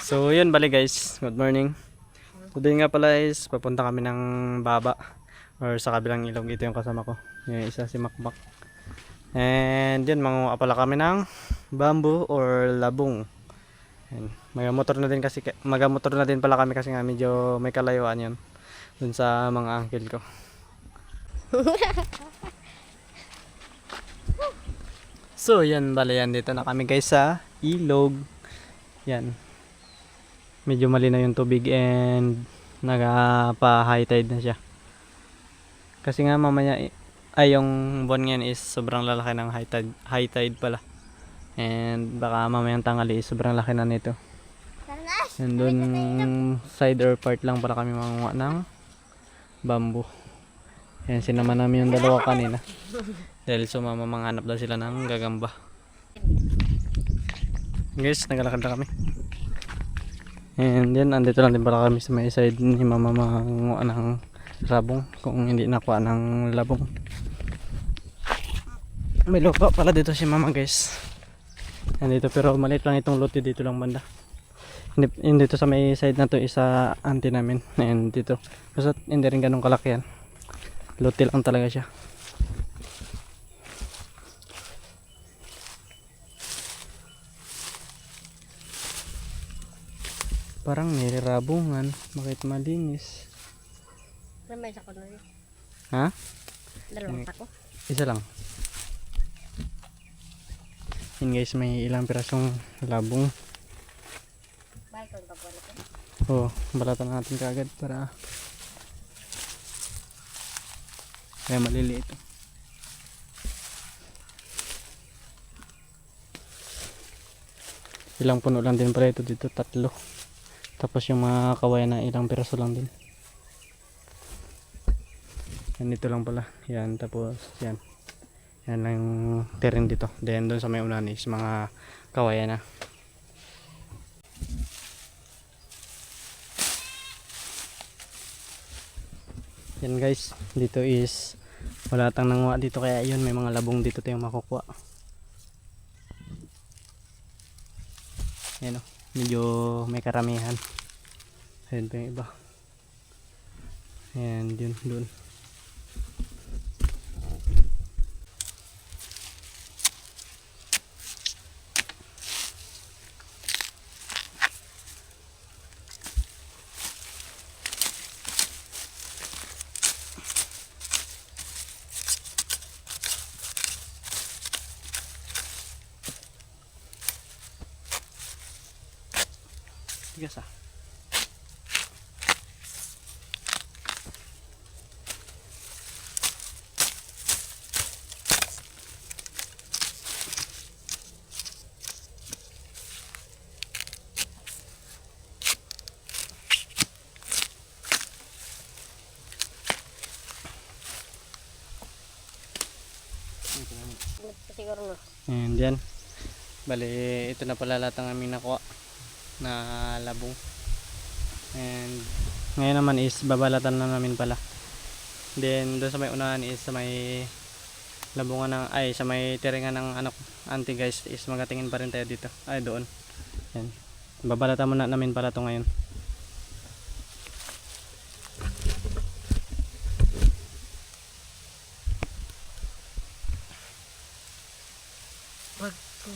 So yun bali guys, good morning. Today nga pala is papunta kami ng baba or sa kabilang ilog. Ito yung kasama ko, yung isa si Makmak. And yun, manguha pala kami ng bamboo or labong. And magamotor na din kasi, magamotor na din pala kami kasi nga medyo may kalayuan yun dun sa mga uncle ko. So yan bali, yan dito na kami guys sa ilog. Yan, medyo malinaw yung tubig and nagpa high tide na siya kasi nga mamaya ay yung buwan ngayon is sobrang lalaki ng high tide pala, and baka mamayang tanghali is sobrang laki na nito. And dun side or part lang para kami manguha ng bamboo. Yan, sinama namin yung dalawa kanina dahil sumama manghanap daw sila ng gagamba. Guys, naglalakad na kami. And yan, andito lang din para kami sa may side ni mama manguha ng labong kung hindi nakuha ng labong. May lupa pala dito si mama guys. Andito pero maliit lang itong lote dito lang banda. Hindi dito sa may side na to isa auntie namin. And dito. Basta hindi rin ganun kalaki yan. Lote lang talaga siya. Parang nilirabungan, bakit malinis? May isa ko na rin. Ha? Dalawang tako. Isa lang. Yun guys, may ilang pirasong labong. Bakit kung papalit ko? Oh, balatan natin kaagad para kaya maliliit. Ilang puno lang din pala ito dito, 3. Tapos yung mga kawayan na ilang piraso lang din. Yan, dito lang pala. Yan, tapos yan. Yan lang yung terrain dito. Then doon sa may unahan is mga kawayan na. Yan guys, dito is wala tang nanguha dito kaya yun, may mga labong dito tayong makukuha. Yan o, medyo may karamihan. Ayan pa yung iba. Ayan, yun, dun. Tigas ah. Siguro no. And yan, bali ito na pala lahat ng aming nakuha na labong. And ngayon naman is babalatan na namin pala. Then doon sa may unahan is sa may labungan ng ay sa may tiringan ng anak auntie guys is magatingin pa rin tayo dito. Ay doon. Yan. Babalatan muna namin pala to ngayon. Wag ko.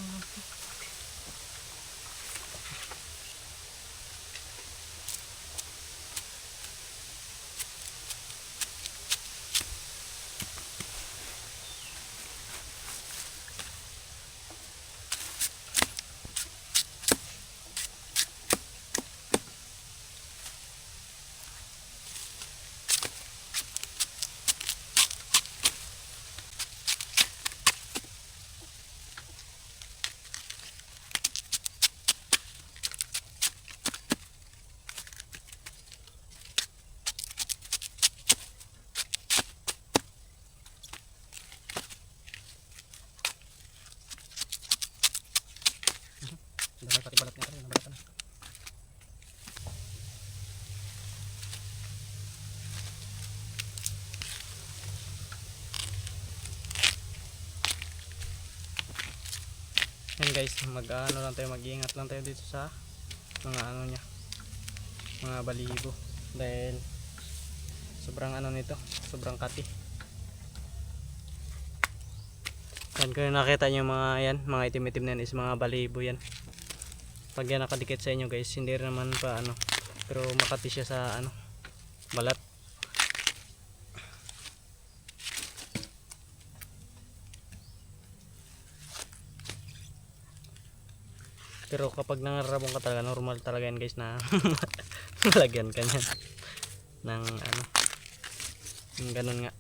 Dami pati balat niya kanina, balatan. Yan guys, mag-ano lang tayo, mag-iingat lang tayo dito sa mga ano niya, mga balihibo, dahil sobrang ano nito, sobrang kati. Yan, kung nakita nyo mga yan, mga itim-itim na yan is mga balihibo yan. Pag yan nakadikit sa inyo guys, hindi rin naman pa ano, pero makati siya sa ano, balat. Pero kapag nangarabong ka talaga, normal talaga yan guys na malagyan ka niyan ng ano, yung ganun nga,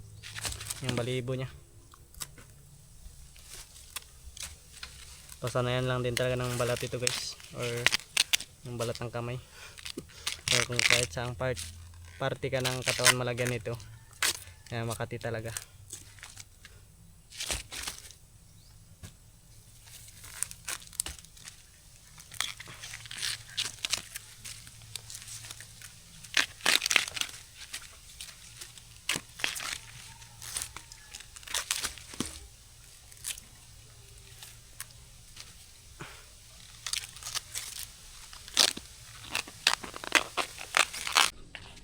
yung balihibo niya. Pasanayan lang din talaga ng balat ito guys, or yung balat ng kamay, or kung kahit saang parte ka ng katawan malagyan nito, kaya makati talaga.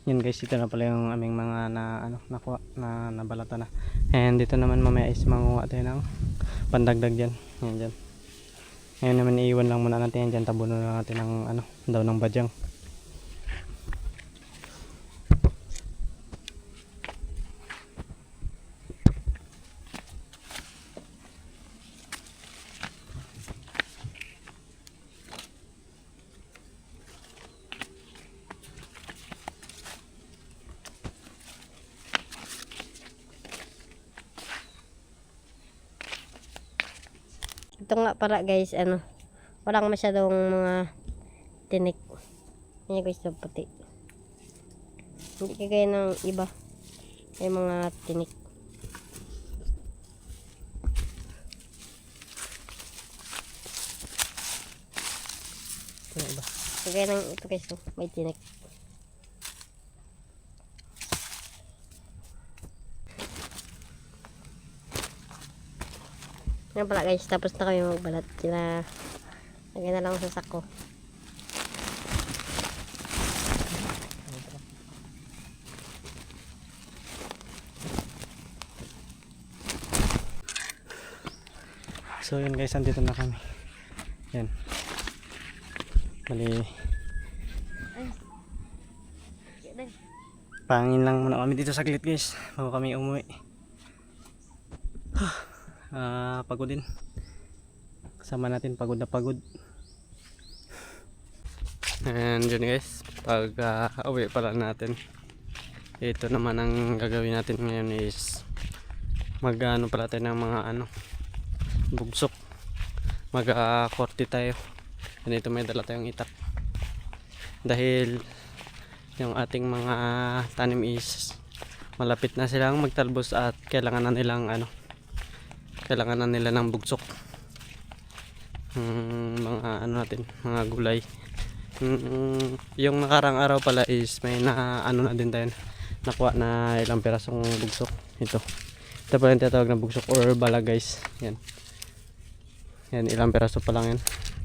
Yan guys, ito na pala yung aming mga na ano, nakuha na nabalata na. And dito naman mamaya is manguha tayo ng pandagdag dyan. Yan dyan. Ngayon naman iiwan lang muna natin yan dyan. Tabunan na natin ng ano, daw ng badyang. Ito nga para guys, ano, walang masyadong mga tinik. Yan guys, yung puti. Hindi kagaya ng iba. May mga tinik. Ito yung iba. Kagaya ng ito guys, oh, may tinik. Yan pala guys, tapos na kami magbalat. Sila, lagyan na lang sa sako. So yun guys, andito na kami. Yan. Bali, pangin lang muna kami dito saglit guys, bago kami umuwi. Pagod din. Kasama natin, pagod na pagod. And yun guys, pag uwi pala natin, ito naman ang gagawin natin ngayon is mag-ano pala tayo ng mga ano, bugsok. Mag-korte tayo. Ganito, may dala tayong itak. Dahil yung ating mga tanim is malapit na silang magtalbos at kailangan na nilang ano, kailangan na nila ng bugsok. Mga ano natin, mga gulay. Yung nakarang araw pala is may na ano na din tayo, nakuha na ilang pirasong bugsok. Ito pala yung tinatawag na bugsok or bala guys. Yan, ilang piraso pa lang yan.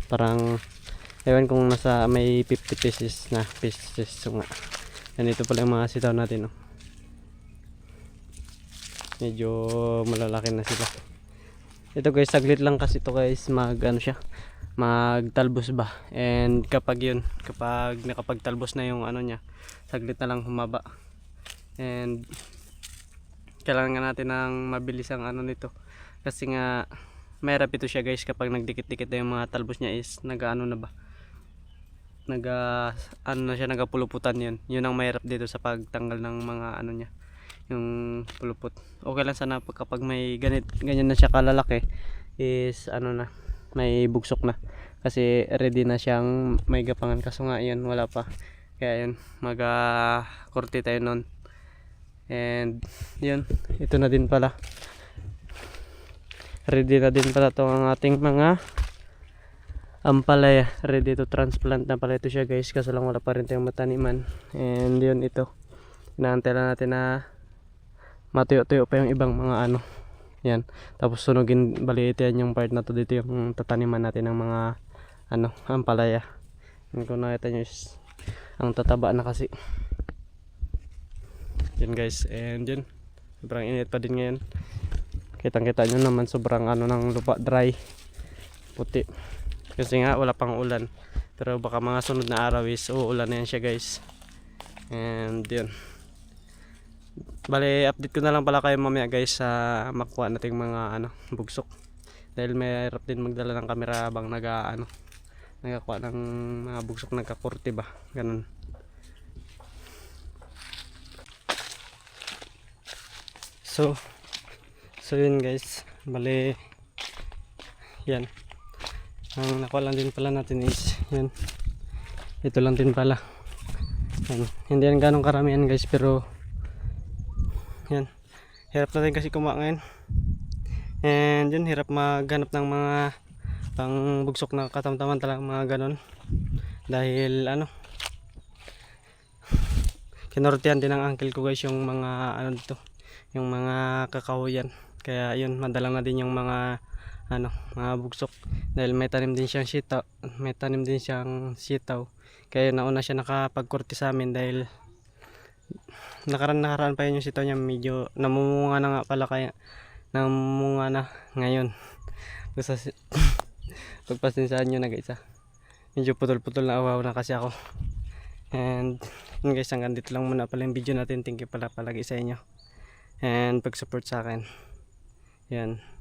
Parang ewan kung nasa may 50 pieces na pieces. So nga, yan, ito pala yung mga sitaw natin, oh. Medyo malalaki na sila. Ito guys, saglit lang kasi ito guys, ano siya, magtalbos ba. And kapag nakapagtalbos na yung ano niya, saglit na lang humaba. And kailangan natin ng mabilis ang ano nito, kasi nga mahirap ito siya guys kapag nagdikit-dikit na yung mga talbos niya is ano na ba, ano na siya, nagapuluputan. Yun ang mahirap dito sa pagtanggal ng mga ano niya, yung pulupot. Okay lang sana kapag may ganyan na siya kalalaki is ano na, may bugsok na, kasi ready na siyang may gapangan. Kaso nga yun, wala pa, kaya yun, korte tayo nun. And yun, ito na din pala, ready na din pala to ang ating mga ampalaya. Ready to transplant na pala ito siya guys, kaso lang wala pa rin tayong mataniman. And yun, ito inaantay lang natin na matuyo-tuyo pa yung ibang mga ano, Yan. Tapos sunugin, balitin yung part na to dito yung tataniman natin ng mga ampalaya. Yung kung nakita nyo is ang tataba na kasi. Yan guys, and yun. Sobrang init pa din ngayon. Kitang kita nyo naman sobrang ng lupa, dry, puti. Kasi nga wala pang ulan. Pero baka mga sunod na araw is uulan na yan siya guys. And yun. Bale, update ko na lang pala kayo mamaya guys sa makuha nating mga bugsok. Dahil may hirap din magdala ng camera habang nagakuha ng mga bugsok, nagkakurti ba. Ganun. So yun guys. Bale, yan. Ang nakuha lang din pala natin is yan. Ito lang din pala. Yan. Hindi yan ganong karamihan guys, pero yan. Hirap natin kasi kumuha ngayon. And yun, hirap maghanap ng mga pang bugsok na katamtaman talaga, mga ganon. Dahil kinortihan din ng uncle ko guys yung mga dito, yung mga kakahuyan. Kaya yun, madala na din yung mga mga bugsok. Dahil may tanim din siyang sitaw. Kaya nauna siya nakapagkurti sa amin dahil nakaraan pa yun yung sitaw niya, medyo namumunga na nga pala, kaya namumunga na ngayon. Basta pagpasensyahan nyo na guys, medyo putol-putol na, awaw na kasi ako. And yun guys, hanggang dito lang muna pala yung video natin. Thank you pala palagi sa inyo and pag support sa akin. Yan.